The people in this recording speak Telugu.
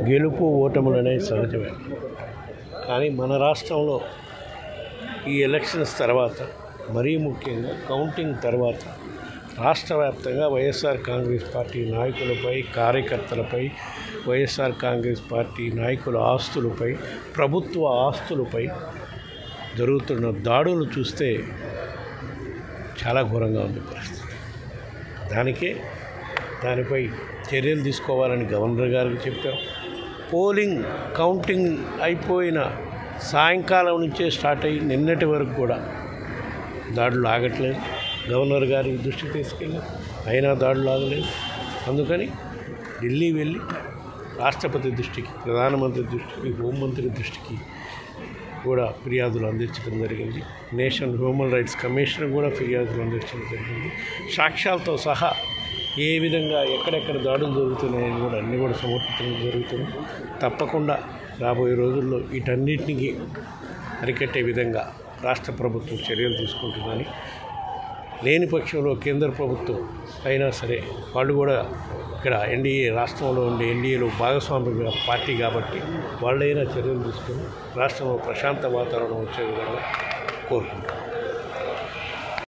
గెలుపు ఓటములు అనేవి సహజమే. కానీ మన రాష్ట్రంలో ఈ ఎలక్షన్స్ తర్వాత, మరీ ముఖ్యంగా కౌంటింగ్ తర్వాత రాష్ట్ర వ్యాప్తంగా వైఎస్ఆర్ కాంగ్రెస్ పార్టీ నాయకులపై, కార్యకర్తలపై, వైఎస్ఆర్ కాంగ్రెస్ పార్టీ నాయకుల ఆస్తులపై, ప్రభుత్వ ఆస్తులపై జరుగుతున్న దాడులు చూస్తే చాలా ఘోరంగా ఉంది పరిస్థితి. దానిపై చర్యలు తీసుకోవాలని గవర్నర్ గారికి చెప్పాం. పోలింగ్ కౌంటింగ్ అయిపోయిన సాయంకాలం నుంచే స్టార్ట్ అయ్యి నిన్నటి వరకు కూడా దాడులు ఆగట్లేదు. గవర్నర్ గారి దృష్టికి తీసుకెళ్ళి అయినా దాడులు ఆగలేదు. అందుకని ఢిల్లీ వెళ్ళి రాష్ట్రపతి దృష్టికి, ప్రధానమంత్రి దృష్టికి, హోంమంత్రి దృష్టికి కూడా ఫిర్యాదులు అందించడం జరిగింది. నేషనల్ హ్యూమన్ రైట్స్ కమిషన్ కూడా ఫిర్యాదులు అందించడం జరిగింది. సాక్ష్యాలతో సహా ఏ విధంగా ఎక్కడెక్కడ దాడులు జరుగుతున్నాయని కూడా అన్నీ కూడా సమర్పించడం జరుగుతుంది. తప్పకుండా రాబోయే రోజుల్లో వీటన్నిటికీ అరికట్టే విధంగా రాష్ట్ర ప్రభుత్వం చర్యలు తీసుకుంటుందని, లేని పక్షంలో కేంద్ర ప్రభుత్వం అయినా సరే వాళ్ళు కూడా ఇక్కడ ఎన్డీఏ రాష్ట్రంలో ఉండే ఎన్డీఏలో భాగస్వామ్య పార్టీ కాబట్టి వాళ్ళైనా చర్యలు తీసుకొని రాష్ట్రంలో ప్రశాంత వాతావరణం వచ్చే విధంగా కోరుకుంటున్నాం.